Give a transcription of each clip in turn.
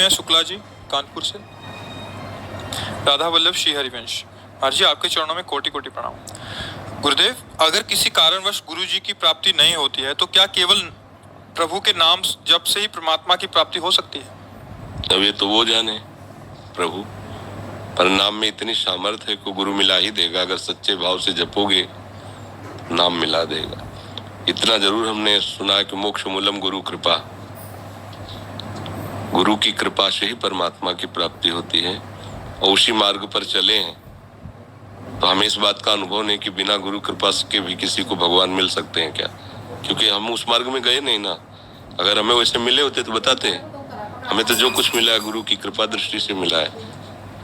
सौम्या शुक्ला जी कानपुर से। राधा वल्लभ श्री हरिवंश, महाराज जी आपके चरणों में कोटि कोटि प्रणाम। गुरुदेव, अगर किसी कारणवश गुरु जी की प्राप्ति नहीं होती है तो क्या केवल प्रभु के नाम जप से ही परमात्मा की प्राप्ति हो सकती है? अब ये तो वो जाने प्रभु, पर नाम में इतनी सामर्थ्य है कि गुरु मिला ही देगा। अगर सच्चे भाव से जपोगे नाम मिला देगा। इतना जरूर हमने सुना कि मोक्ष मूलम गुरु कृपा, गुरु की कृपा से ही परमात्मा की प्राप्ति होती है। और उसी मार्ग पर चले हैं तो हमें इस बात का अनुभव नहीं कि बिना गुरु कृपा के भी किसी को भगवान मिल सकते हैं क्या, क्योंकि हम उस मार्ग में गए नहीं ना। अगर हमें वैसे मिले होते तो बताते हैं। हमें तो जो कुछ मिला है गुरु की कृपा दृष्टि से मिला है।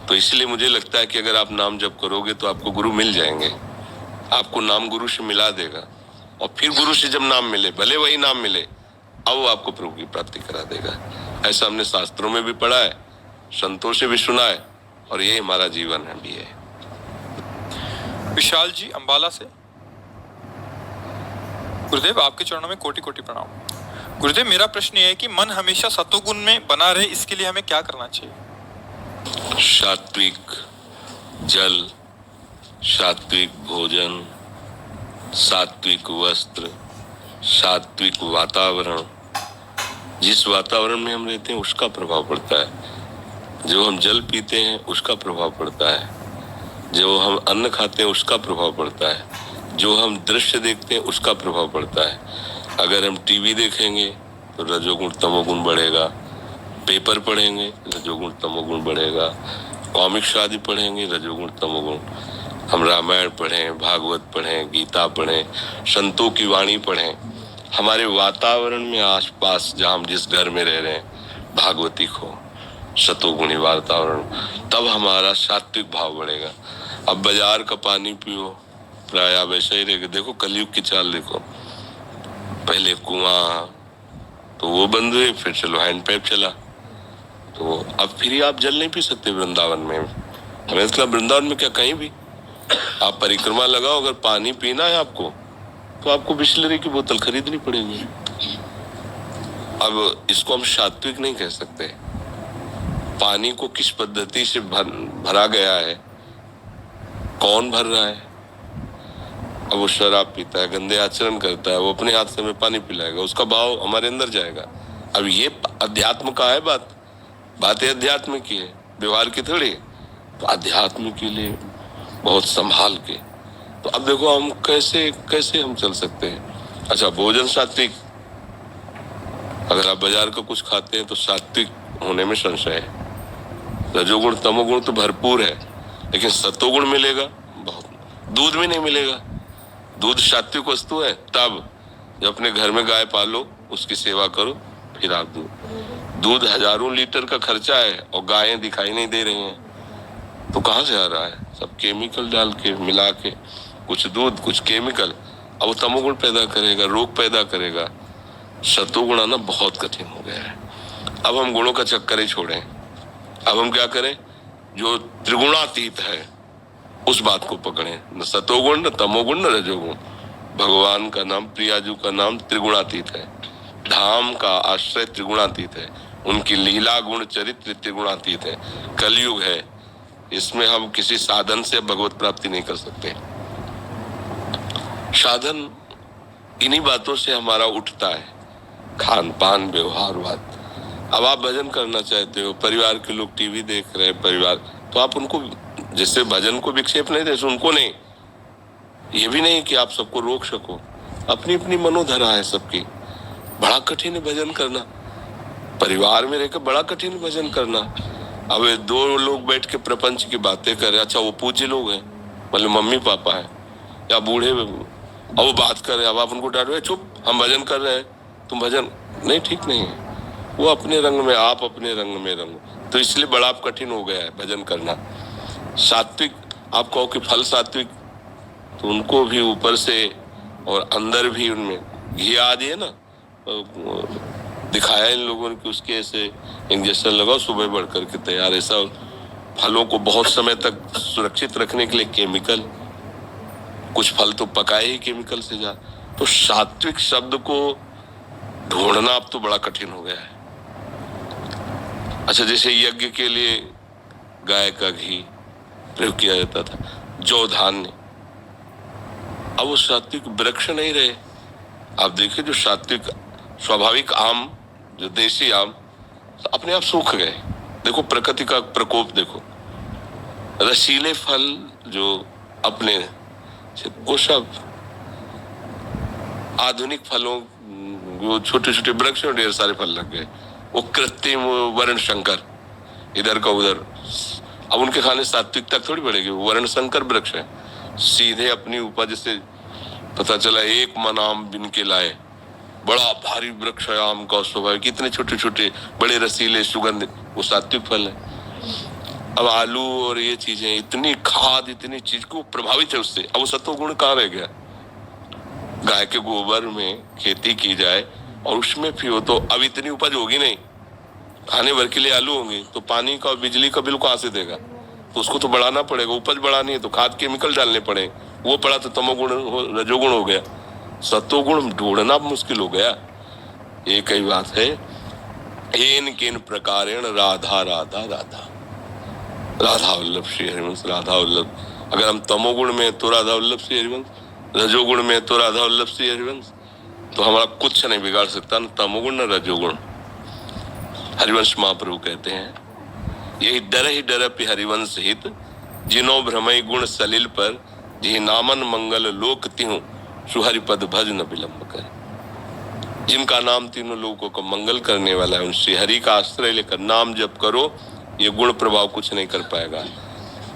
तो इसलिए मुझे लगता है कि अगर आप नाम जप करोगे तो आपको गुरु मिल जाएंगे। आपको नाम गुरु से मिला देगा और फिर गुरु से जब नाम मिले, भले वही नाम मिले, अब वो आपको प्रभु की प्राप्ति करा देगा। ऐसा हमने शास्त्रों में भी पढ़ा है, संतों से भी सुना है, और ये हमारा जीवन है भी है। विशाल जी अंबाला से। गुरुदेव आपके चरणों में कोटि कोटि प्रणाम। गुरुदेव, मेरा प्रश्न ये है कि मन हमेशा सतोगुण में बना रहे, इसके लिए हमें क्या करना चाहिए? सात्विक जल, सात्विक भोजन, सात्विक वस्त्र, सात्विक वातावरण। जिस वातावरण में हम रहते हैं उसका प्रभाव पड़ता है। जो हम जल पीते हैं उसका प्रभाव पड़ता है। जो हम अन्न खाते हैं उसका प्रभाव पड़ता है। जो हम दृश्य देखते हैं उसका प्रभाव पड़ता है। अगर हम टीवी देखेंगे तो रजोगुण तमोगुण बढ़ेगा। पेपर पढ़ेंगे रजोगुण तमोगुण बढ़ेगा। कॉमिक्स आदि पढ़ेंगे रजोगुण तमोगुण। हम रामायण पढ़ें, भागवत पढ़ें, गीता पढ़ें, संतों की वाणी पढ़ें, हमारे वातावरण में आसपास जहाँ हम जिस घर में रह रहे हैं भागवतिक हो, सतोगुणी वातावरण, तब हमारा सात्विक भाव बढ़ेगा। अब बाजार का पानी पियो, प्राय वैसा ही रहेगा। देखो कलयुग की चाल देखो, पहले कुआं तो वो बंद हुए, फिर चलो हैंडपैप चला, तो अब फिर आप जल नहीं पी सकते वृंदावन में। हमें मतलब वृंदावन में क्या, कहीं भी आप परिक्रमा लगाओ, अगर पानी पीना है आपको तो आपको बिस्लरी की बोतल खरीदनी पड़ेगी। अब इसको हम सात्विक नहीं कह सकते। पानी को किस पद्धति से भरा गया है, कौन भर रहा है। अब वो शराब पीता है, गंदे आचरण करता है, वो अपने हाथ से हमें पानी पिलाएगा, उसका भाव हमारे अंदर जाएगा। अब ये अध्यात्म का है बात है अध्यात्म की है, व्यवहार की थोड़ी। तो अध्यात्म के लिए बहुत संभाल के। तो अब देखो हम कैसे हम चल सकते हैं। अच्छा, भोजन सात्विक, अगर आप बाजार का कुछ खाते हैं तो सात्विक होने में संशय है। रजोगुण तमोगुण तो भरपूर है, लेकिन सतोगुण मिलेगा बहुत। दूध में नहीं मिलेगा। दूध सात्विक वस्तु है तब जब अपने घर में गाय पालो, उसकी सेवा करो, फिर आप दूध हजारों लीटर का खर्चा है और गायें दिखाई नहीं दे रही हैं, तो कहाँ से आ रहा है? सब केमिकल डाल के मिला के, कुछ दूध कुछ केमिकल। अब वो तमोगुण पैदा करेगा, रोग पैदा करेगा। सतोगुण आना बहुत कठिन हो गया है। अब हम गुणों का चक्कर ही छोड़ें। अब हम क्या करें? जो त्रिगुणातीत है उस बात को पकड़ें। न सतोगुण, न तमोगुण, न रजोगुण। भगवान का नाम, प्रियाजू का नाम त्रिगुणातीत है। धाम का आश्रय त्रिगुणातीत है। उनकी लीला गुण चरित्र त्रिगुणातीत है। कलयुग है, इसमें हम किसी साधन से भगवत प्राप्ति नहीं कर सकते। साधन इन्हीं बातों से हमारा उठता है, खान पान व्यवहारवाद। अब आप भजन करना चाहते हो, परिवार के लोग टीवी देख रहे हैं, परिवार, तो आप उनको जैसे भजन को विक्षेप नहीं दे, उनको नहीं, ये भी नहीं कि आप सबको रोक सको। अपनी अपनी मनोधरा है सबकी। बड़ा कठिन है भजन करना, परिवार में रहकर बड़ा कठिन है भजन करना। अब दो लोग बैठ के प्रपंच की बातें कर रहे, अच्छा वो पूज्य लोग हैं, मतलब मम्मी पापा है या बूढ़े, अब वो बात कर रहे हैं, अब आप उनको डांट रहे, चुप हम भजन कर रहे हैं, तुम भजन नहीं, ठीक नहीं है। वो अपने रंग में, आप अपने रंग में रंग, तो इसलिए बड़ा कठिन हो गया है भजन करना। सात्विक, आप कहो कि फल सात्विक, तो उनको भी ऊपर से और अंदर भी उनमें घी आदि है ना, दिखाया इन लोगों ने कि उसके ऐसे इंजेक्शन लगाओ, सुबह बढ़ करके तैयार। ऐसा फलों को बहुत समय तक सुरक्षित रखने के लिए केमिकल, कुछ फल तो पकाए ही केमिकल से जा। तो सात्विक शब्द को ढूंढना अब तो बड़ा कठिन हो गया है। अच्छा, जैसे यज्ञ के लिए गाय का घी प्रयोग किया जाता था, जौ धान्य, अब वो सात्विक वृक्ष नहीं रहे। आप देखिए जो सात्विक स्वाभाविक आम, जो देसी आम, अपने आप सूख गए। देखो प्रकृति का प्रकोप देखो। रसीले फल जो अपने, वो सब आधुनिक फलों, वो छोटे छोटे वृक्ष में ढेर सारे फल लग गए। वो कृत्रिम वर्ण शंकर, इधर का उधर। अब उनके खाने सात्विकता थोड़ी बढ़ेगी। वर्ण शंकर वृक्ष है, सीधे अपनी उपज से पता चला 1 मन आम बिन के लाए। बड़ा भारी वृक्ष है आम का, स्वाभाविक इतने छोटे छोटे बड़े रसीले सुगंध, वो सात्विक फल है। अब आलू और ये चीजें, इतनी खाद, इतनी चीज को प्रभावित है उससे। अब वो सत्वगुण कहाँ रह गया? गाय के गोबर में खेती की जाए और उसमें भी हो, तो अब इतनी उपज होगी नहीं। खाने भर के लिए आलू होंगे तो पानी का और बिजली का बिल कहाँ से देगा? तो उसको तो बढ़ाना पड़ेगा। उपज बढ़ानी है तो खाद केमिकल डालने पड़े। वो पड़ा तो तमोगुण रजोगुण हो गया, सत्वगुण ढूंढना मुश्किल हो गया। एक ही बात है, एन किन प्रकारेण राधा राधा राधा, राधा वल्लभ श्री हरिवंश, राधा वल्लभ। अगर हम तमोगुण में तो राधा वल्लभ श्री हरिवंश, रजोगुण में तो राधा वल्लभ श्री हरिवंश, तो हमारा कुछ नहीं बिगाड़ सकता, न तमोगुण न रजोगुण। हरिवंश महाप्रभु कहते हैं, यही डर पि हरिवंश हित, जिनो भ्रमय गुण सलिल पर, जी नामन मंगल लोक तिहु, सुहरि पद भज न विलंब कर। जिनका नाम तीनों लोगों को मंगल करने वाला है, उन श्री हरि का आश्रय लेकर नाम जप करो, ये गुण प्रभाव कुछ नहीं कर पाएगा।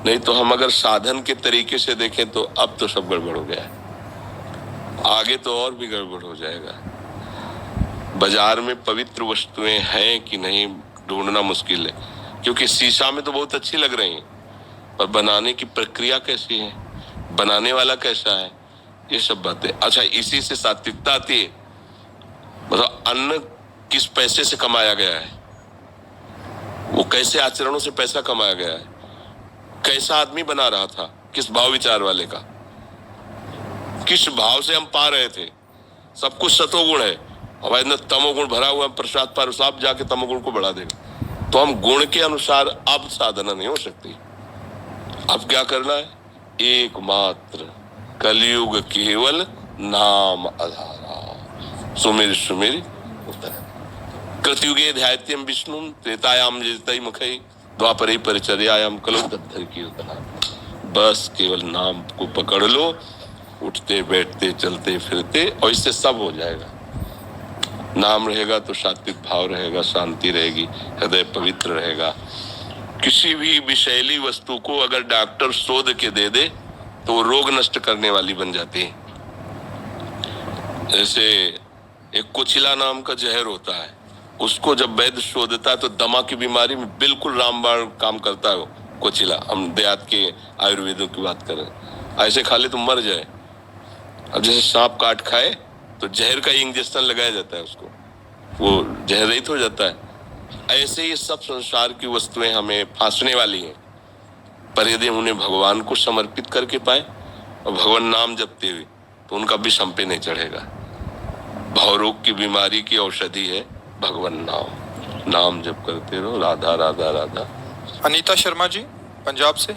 नहीं तो हम अगर साधन के तरीके से देखें तो अब तो सब गड़बड़ हो गया है, आगे तो और भी गड़बड़ हो जाएगा। बाजार में पवित्र वस्तुएं हैं कि नहीं ढूंढना मुश्किल है, क्योंकि शीशा में तो बहुत अच्छी लग रही हैं, पर बनाने की प्रक्रिया कैसी है, बनाने वाला कैसा है, ये सब बातें। अच्छा, इसी से सात्विकता आती है। मतलब अन्न किस पैसे से कमाया गया है, वो कैसे आचरणों से पैसा कमाया गया है, कैसा आदमी बना रहा था, किस भाव विचार वाले का, किस भाव से हम पा रहे थे। सब कुछ सतोगुण है, अब इतना तमोगुण भरा हुआ प्रसाद पर साफ जाके तमोगुण को बढ़ा देगा। तो हम गुण के अनुसार अब साधना नहीं हो सकती। अब क्या करना है? एकमात्र कलयुग केवल नाम आधारा, सुमिर सुमिर उतर। कृतयुगे ध्यायत्यम विष्णु, त्रेतायाम जयतई मुखई, द्वापरे परिचर्यायाम कलो तद्धर की उतना। बस केवल नाम को पकड़ लो, उठते बैठते चलते फिरते, और इससे सब हो जाएगा। नाम रहेगा तो सात्विक भाव रहेगा, शांति रहेगी, हृदय पवित्र रहेगा। किसी भी विषैली वस्तु को अगर डॉक्टर शोध के दे दे तो वो रोग नष्ट करने वाली बन जाती है। जैसे एक कोचिला नाम का जहर होता है, उसको जब वैद्य शोधता है तो दमा की बीमारी में बिल्कुल रामबाण काम करता है वो कोचिला। हम देहात के आयुर्वेदों की बात करें, ऐसे खा ले तो मर जाए। अब जैसे सांप काट खाए तो जहर का इंजेक्शन लगाया जाता है उसको, वो जहर रहित हो जाता है। ऐसे ही सब संसार की वस्तुएं हमें फांसने वाली हैं, पर यदि उन्हें भगवान को समर्पित करके पाए और भगवान नाम जपते हुए, तो उनका विष हम पे नहीं चढ़ेगा। भवरोग की बीमारी की औषधि है भगवान नाम। नाम जप करते रहो, राधा राधा राधा। अनीता शर्मा जी पंजाब से।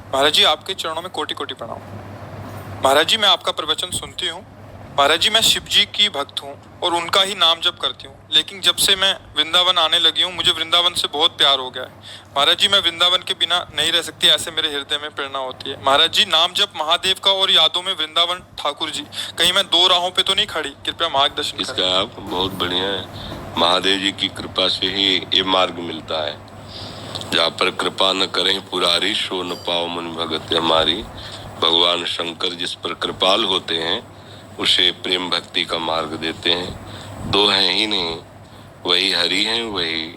महाराज जी आपके चरणों में कोटि कोटि प्रणाम। महाराज जी मैं आपका प्रवचन सुनती हूँ। महाराज जी मैं शिव जी की भक्त हूँ और उनका ही नाम जप करती हूँ, लेकिन जब से मैं वृंदावन आने लगी हूँ मुझे वृंदावन से बहुत प्यार हो गया है। महाराज जी मैं वृंदावन के बिना नहीं रह सकती, ऐसे मेरे हृदय में प्रेरणा होती है। महाराज जी नाम जप महादेव का और यादों में वृंदावन ठाकुर जी, कहीं मैं दो राहों पे तो नहीं खड़ी? कृपया मार्गदर्शन करें। इसका आप बहुत बढ़िया है। महादेव जी की कृपा से ही ये मार्ग मिलता है। जहाँ पर कृपा न करें पुरारी, सो न पाओ मन भगत हमारी। भगवान शंकर जिस पर कृपाल होते हैं उसे प्रेम भक्ति का मार्ग देते हैं। दो हैं ही नहीं, वही हरि हैं, वही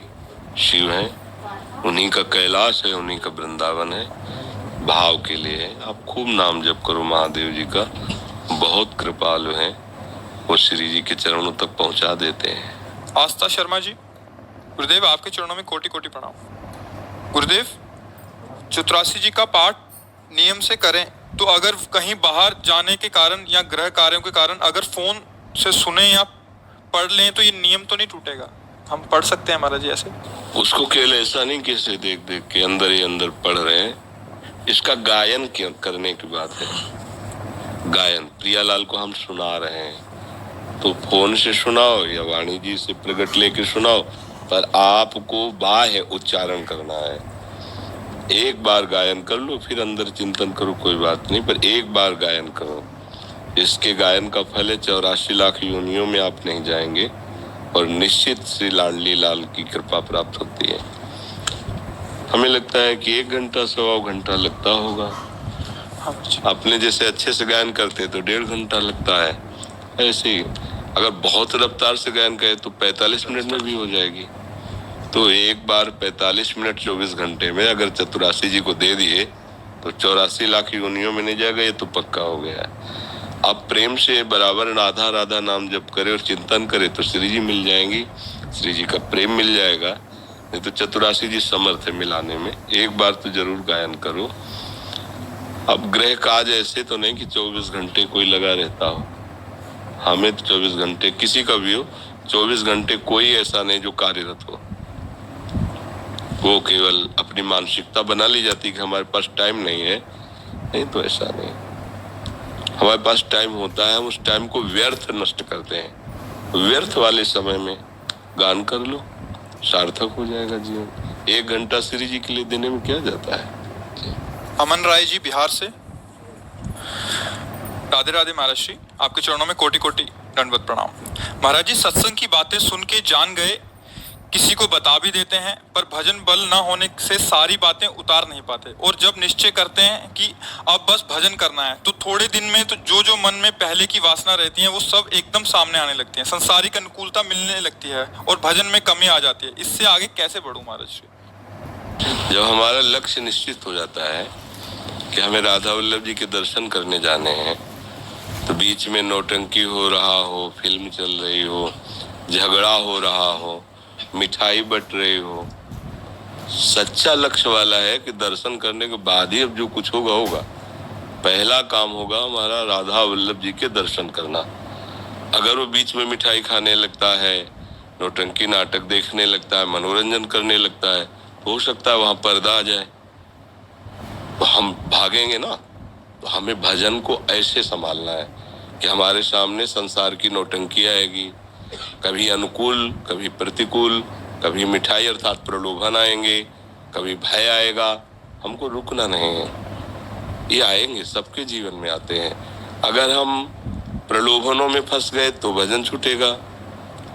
शिव हैं। उन्हीं का कैलाश है, उन्हीं का वृंदावन है। भाव के लिए आप खूब नाम जप करो। महादेव जी का बहुत कृपालु हैं, वो श्री जी के चरणों तक पहुंचा देते हैं। आस्था शर्मा जी, गुरुदेव आपके चरणों में कोटि कोटि प्रणाम। गुरुदेव 84 जी का पाठ नियम से करें तो अगर कहीं बाहर जाने के कारण या गृह कार्यों के कारण अगर फोन से सुने या पढ़ लें तो ये नियम तो नहीं टूटेगा? हम पढ़ सकते हैं महाराज जी ऐसे? उसको केवल ऐसा नहीं कि इसे देख देख के अंदर ही अंदर पढ़ रहे हैं, इसका गायन क्यों करने की बात है। गायन प्रियालाल को हम सुना रहे हैं तो फोन से सुनाओ या वाणी जी से प्रगट लेके सुनाओ, पर आपको बाह्य उच्चारण करना है। एक बार गायन कर लो फिर अंदर चिंतन करो, कोई बात नहीं, पर एक बार गायन करो। इसके गायन का फल है 84 लाख योनियों में आप नहीं जाएंगे और निश्चित श्री लाडली लाल की कृपा प्राप्त होती है। हमें लगता है कि 1 घंटा 1.25 घंटा लगता होगा, हाँ महाराज जी। अपने जैसे अच्छे से गायन करते तो 1.5 घंटा लगता है। ऐसे ही अगर बहुत रफ्तार से गायन करे तो 45 मिनट में भी हो जाएगी। तो एक बार 45 मिनट 24 घंटे में अगर चतुरासी जी को दे दिए तो 84 लाख योनियों में नहीं जाएगा, ये तो पक्का हो गया है। अब प्रेम से बराबर राधा राधा नाम जप करे और चिंतन करे तो श्री जी मिल जाएंगी, श्री जी का प्रेम मिल जाएगा। नहीं तो चतुरासी जी समर्थ है मिलाने में। एक बार तो जरूर गायन करो। अब ग्रह काज ऐसे तो नहीं कि 24 घंटे कोई लगा रहता हो, हमें तो 24 घंटे किसी का भी हो, 24 घंटे कोई ऐसा नहीं जो कार्यरत हो। वो केवल अपनी मानसिकता बना ली जाती कि हमारे पास टाइम नहीं है, नहीं तो ऐसा नहीं। हमारे पास टाइम होता है, हम उस टाइम को व्यर्थ नष्ट करते हैं। व्यर्थ वाले समय में गान कर लो, सार्थक हो जाएगा जीवन। 1 घंटा श्री जी के लिए देने में क्या जाता है। अमन राय जी बिहार से। राधे राधे महाराज जी, आपके चरणों में कोटि कोटि दंडवत प्रणाम। महाराज जी, सत्संग की बातें सुन के जान गए, किसी को बता भी देते हैं, पर भजन बल न होने से सारी बातें उतार नहीं पाते, और जब निश्चय करते हैं कि अब बस भजन करना है तो थोड़े दिन में तो जो मन में पहले की वासना रहती है वो सब एकदम सामने आने लगती है, संसारिक अनुकूलता मिलने लगती है और भजन में कमी आ जाती है। इससे आगे कैसे बढ़ूं महाराज जी? जब हमारा लक्ष्य निश्चित हो जाता है कि हमें राधा वल्लभ जी के दर्शन करने जाने हैं, तो बीच में नौटंकी हो रहा हो, फिल्म चल रही हो, झगड़ा हो रहा हो, मिठाई बट रही हो, सच्चा लक्ष्य वाला है कि दर्शन करने के बाद ही अब जो कुछ होगा होगा। पहला काम होगा हमारा राधा वल्लभ जी के दर्शन करना। अगर वो बीच में मिठाई खाने लगता है, नौटंकी नाटक देखने लगता है, मनोरंजन करने लगता है, तो हो सकता है वहां पर्दा आ जाए, तो हम भागेंगे ना। तो हमें भजन को ऐसे संभालना है कि हमारे सामने संसार की नौटंकी आएगी, कभी अनुकूल कभी प्रतिकूल, कभी मिठाई अर्थात प्रलोभन आएंगे, कभी भय आएगा, हमको रुकना नहीं है। ये आएंगे, सबके जीवन में आते हैं। अगर हम प्रलोभनों में फंस गए तो भजन छूटेगा,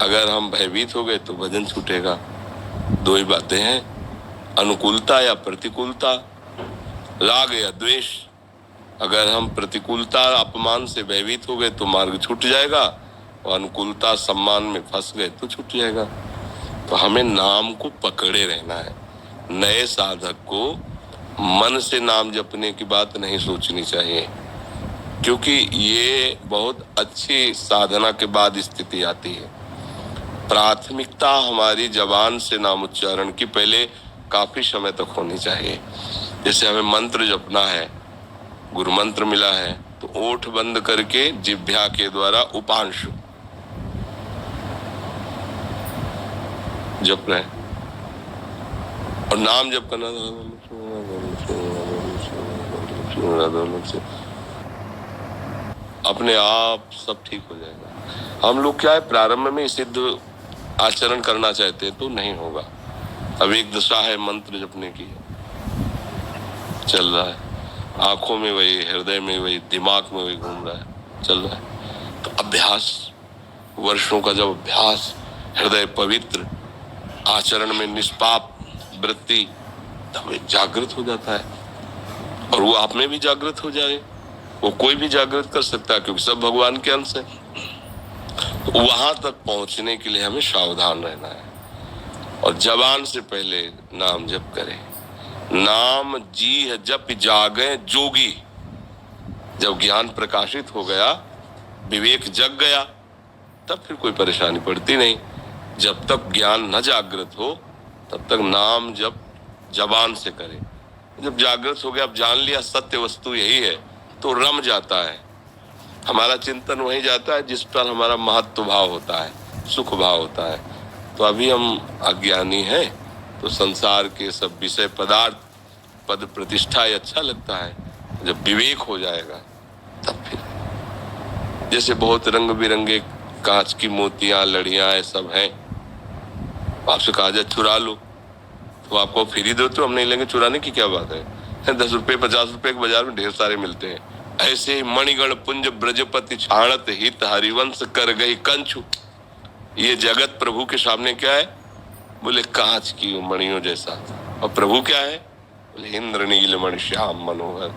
अगर हम भयभीत हो गए तो भजन छूटेगा। 2 ही बातें हैं, अनुकूलता या प्रतिकूलता, राग या द्वेष। अगर हम प्रतिकूलता अपमान से भयभीत हो गए तो मार्ग छूट जाएगा, और अनुकूलता सम्मान में फंस गए तो छूट जाएगा। तो हमें नाम को पकड़े रहना है। नए साधक को मन से नाम जपने की बात नहीं सोचनी चाहिए, क्योंकि ये बहुत अच्छी साधना के बाद स्थिति आती है। प्राथमिकता हमारी जबान से नाम उच्चारण की पहले काफी समय तक होनी चाहिए। जैसे हमें मंत्र जपना है, गुरु मंत्र मिला है, तो ओठ बंद करके जिह्वा के द्वारा उपांशु जप रहे और नाम जप करना अपने आप सब ठीक हो जाएगा। हम लोग क्या है, प्रारंभ में सिद्ध आचरण करना चाहते हैं तो नहीं होगा। अब एक दशा है मंत्र जपने की, चल रहा है, आंखों में वही, हृदय में वही, दिमाग में वही घूम रहा है, चल रहा है। तो अभ्यास, वर्षों का जब अभ्यास, हृदय पवित्र, आचरण में निष्पाप वृत्ति, तब एक जागृत हो जाता है। और वो आप में भी जागृत हो जाए, वो कोई भी जागृत कर सकता है, क्योंकि सब भगवान के अंश है। तो वहां तक पहुंचने के लिए हमें सावधान रहना है और जबान से पहले नाम जप करें। नाम जी है जप जागे जोगी। जब ज्ञान प्रकाशित हो गया, विवेक जग गया, तब फिर कोई परेशानी पड़ती नहीं। जब तक ज्ञान न जागृत हो तब तक नाम जप जबान से करें। जब जागृत हो गया, अब जान लिया सत्य वस्तु यही है, तो रम जाता है, हमारा चिंतन वही जाता है जिस पर हमारा महत्व भाव होता है, सुख भाव होता है। तो अभी हम अज्ञानी हैं, तो संसार के सब विषय पदार्थ, पद प्रतिष्ठा ये अच्छा लगता है। जब विवेक हो जाएगा तब फिर, जैसे बहुत रंग बिरंगे कांच की मोतियां, लड़ियां ये सब हैं, आपसे कहा जाए चुरा लो तो आपको फ्री दो तो हम नहीं लेंगे, चुराने की क्या बात है। 10 रुपए 50 रुपए के बाजार में ढेर सारे मिलते हैं। ऐसे मणिगण पुंज ब्रजपति छाणत हित हरिवंश कर गई कंचु। ये जगत प्रभु के सामने क्या है? बोले कांच की मणियों जैसा। और प्रभु क्या है? बोले इंद्र नील मणि श्याम मनोहर।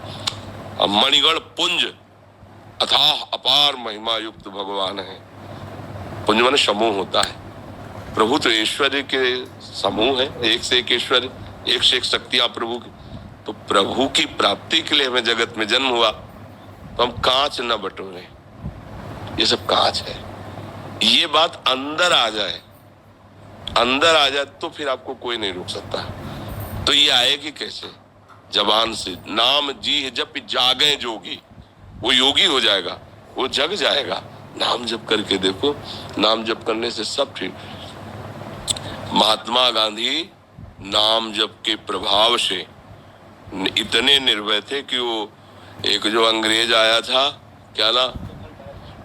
अब मणिगण पुंज अथाह अपार महिमा युक्त भगवान है। पुंज माने समूह होता है। प्रभु तो ऐश्वर्य के समूह है, एक से एक ऐश्वर्य, एक से एक शक्तियां प्रभु की। तो प्रभु की प्राप्ति के लिए हमें जगत में जन्म हुआ, तो हम कांच न बटोरे, ये सब कांच है। ये बात अंदर आ जाए, अंदर आ जाए तो फिर आपको कोई नहीं रोक सकता। तो ये आएगी कैसे? जबान से नाम जी जप जागे जोगी, वो योगी हो जाएगा, वो जग जाएगा। नाम जप करके देखो, नाम जप करने से सब ठीक। महात्मा गांधी नाम जप के प्रभाव से इतने निर्भय थे कि वो एक जो अंग्रेज आया था, क्या ना,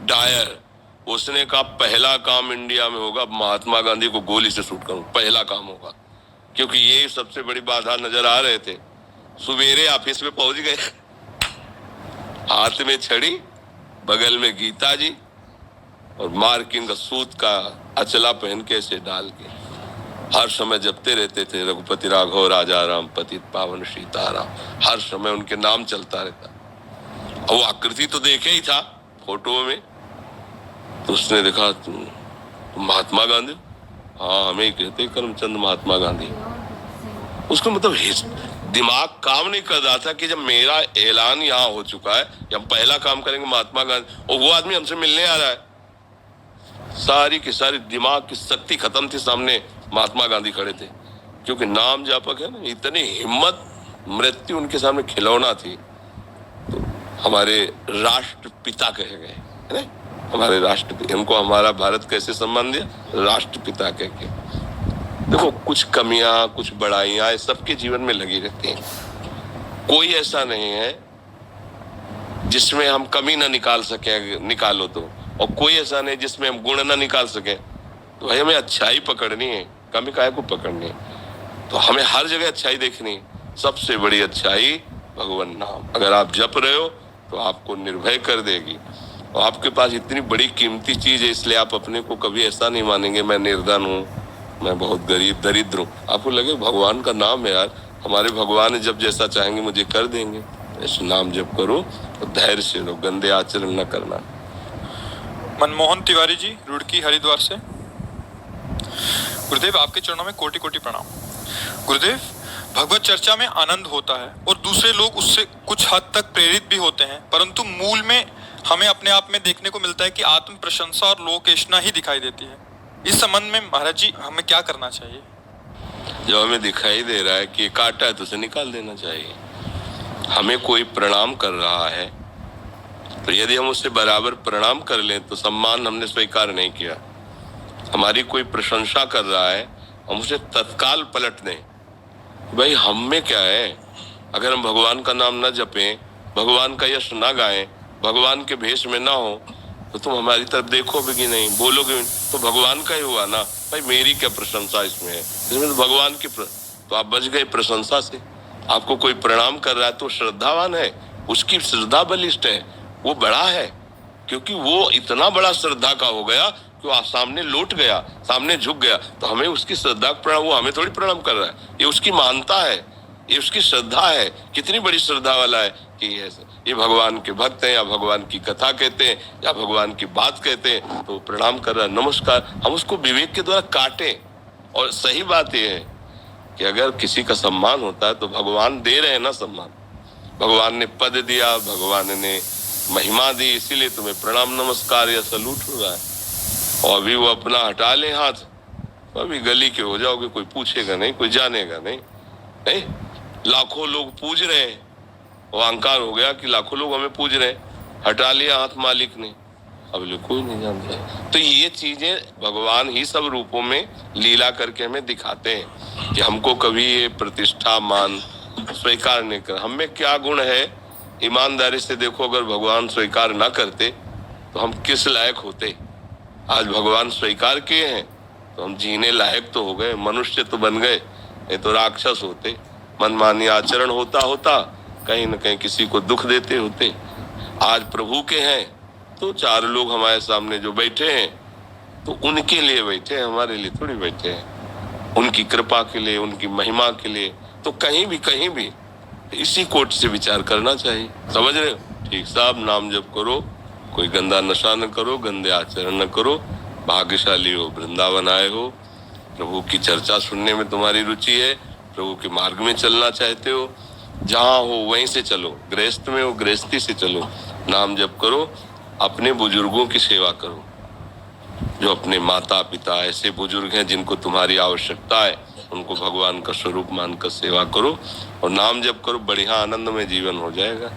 डायर, उसने कहा पहला काम इंडिया में होगा महात्मा गांधी को गोली से शूट करूं, पहला काम होगा। क्योंकि ये सबसे बड़ी बाधा नजर आ रहे थे। सुबेरे ऑफिस में पहुंच गए, हाथ में छड़ी, बगल में गीता जी और मार्किंग का सूत का अचला पहन के ऐसे डाल के हर समय जपते रहते थे, रघुपति राघव राजा राम पतित पावन सीताराम। हर समय उनके नाम चलता रहता। और वो आकृति तो देखे ही था फोटो में, तो उसने देखा तुम महात्मा गांधी? हाँ, हमें ही कहते करमचंद महात्मा गांधी। उसको मतलब दिमाग काम नहीं कर रहा था कि जब मेरा ऐलान यहाँ हो चुका है कि हम पहला काम करेंगे महात्मा गांधी, और वो आदमी हमसे मिलने आ रहा है। सारी की सारी दिमाग की शक्ति खत्म थी, सामने महात्मा गांधी खड़े थे। क्योंकि नाम जापक है ना, इतनी हिम्मत, मृत्यु उनके सामने खिलौना थी। तो हमारे राष्ट्रपिता कहे गए है ना, हमारे राष्ट्रपिता। हमको हमारा भारत कैसे सम्मान दिया? राष्ट्रपिता कह के। देखो, कुछ कमियां, कुछ बड़ाइयां सबके जीवन में लगी रहती हैं। कोई ऐसा नहीं है जिसमें हम कमी ना निकाल सके, निकालो तो, और कोई ऐसा नहीं जिसमें हम गुण ना निकाल सके। तो भाई हमें अच्छाई पकड़नी है, कमी काहे को पकड़नी है? तो हमें हर जगह अच्छाई देखनी है। सबसे बड़ी अच्छाई भगवान नाम। अगर आप जप रहे हो तो आपको निर्भय कर देगी। और आपके पास इतनी बड़ी कीमती चीज है, इसलिए आप अपने को कभी ऐसा नहीं मानेंगे मैं निर्धन हूँ, मैं बहुत गरीब दरिद्र हूँ। आपको लगे भगवान का नाम है यार, हमारे भगवान जब जैसा चाहेंगे मुझे कर देंगे। ऐसे नाम जप करो और धैर्य से रहो, गंदे आचरण न करना। मनमोहन तिवारी जी, रुड़की हरिद्वार से। गुरुदेव, आपके चरणों में कोटि कोटि प्रणाम। गुरुदेव, भगवत चर्चा में आनंद होता है और दूसरे लोग उससे कुछ हद तक प्रेरित भी होते हैं, परंतु मूल में हमें अपने आप में देखने को मिलता है कि आत्म प्रशंसा और लोकेशना ही दिखाई देती है। इस संबंध में महाराज जी हमें क्या करना चाहिए? जब हमें दिखाई दे रहा है कि काटा है तो उसे निकाल देना चाहिए। हमें कोई प्रणाम कर रहा है तो यदि हम उससे बराबर प्रणाम कर लें तो सम्मान हमने स्वीकार नहीं किया। हमारी कोई प्रशंसा कर रहा है, हम उसे तत्काल पलट दें। भाई हम में क्या है? अगर हम भगवान का नाम न जपें, भगवान का यश न गाएं, भगवान के भेष में ना हो, तो तुम हमारी तरफ देखोगे कि नहीं, बोलोगे तो भगवान का ही हुआ ना। भाई मेरी क्या प्रशंसा इसमें है? इसमें तो भगवान की तो आप बच गए प्रशंसा से। आपको कोई प्रणाम कर रहा है तो श्रद्धावान है, उसकी श्रद्धा बलिष्ठ है, वो बड़ा है। क्योंकि वो इतना बड़ा श्रद्धा का हो गया कि वो सामने लौट गया, सामने झुक गया, तो हमें उसकी श्रद्धा प्रणाम, वो हमें थोड़ी प्रणाम कर रहा है। ये उसकी मानता है, ये उसकी श्रद्धा है। कितनी बड़ी श्रद्धा वाला है कि ये भगवान के भक्त हैं, या भगवान की कथा कहते हैं, या भगवान की बात कहते हैं, तो प्रणाम कर रहा है, नमस्कार। हम उसको विवेक के द्वारा काटे। और सही बात यह है कि अगर किसी का सम्मान होता है तो भगवान दे रहे हैं ना सम्मान। भगवान ने पद दिया, भगवान ने महिमा दी, इसीलिए तुम्हें प्रणाम नमस्कार या सलूट हो रहा है। और अभी वो अपना हटा ले हाथ, तो अभी गली के हो जाओगे, कोई पूछेगा नहीं, कोई जानेगा नहीं। नहीं, लाखों लोग पूज रहे हैं, वो अहंकार हो गया कि लाखों लोग हमें पूज रहे हैं, हटा लिया हाथ मालिक ने। अब लोग कोई नहीं जानता। तो ये चीजें भगवान ही सब रूपों में लीला करके हमें दिखाते हैं कि हमको कभी ये प्रतिष्ठा मान स्वीकार नहीं कर। हम में क्या गुण है, ईमानदारी से देखो, अगर भगवान स्वीकार ना करते तो हम किस लायक होते। आज भगवान स्वीकार किए हैं तो हम जीने लायक तो हो गए, मनुष्य तो बन गए, नहीं तो राक्षस होते। मनमानी आचरण होता होता कहीं न कहीं किसी को दुख देते होते। आज प्रभु के हैं तो चार लोग हमारे सामने जो बैठे हैं तो उनके लिए बैठे हैं, हमारे लिए थोड़ी बैठे हैं। उनकी कृपा के लिए, उनकी महिमा के लिए। तो कहीं भी इसी कोट से विचार करना चाहिए। समझ रहे हो? ठीक साहब, नाम जप करो, कोई गंदा नशा न करो, गंदे आचरण न करो। भाग्यशाली हो, वृंदावन आए हो, प्रभु की चर्चा सुनने में तुम्हारी रुचि है, प्रभु के मार्ग में चलना चाहते हो, जहाँ हो वहीं से चलो। गृहस्थ में हो, गृहस्थी से चलो, नाम जप करो, अपने बुजुर्गों की सेवा करो। जो अपने माता पिता ऐसे बुजुर्ग हैं जिनको तुम्हारी आवश्यकता है, उनको भगवान का स्वरूप मानकर सेवा करो और नाम जप करो। बढ़िया आनंद में जीवन हो जाएगा।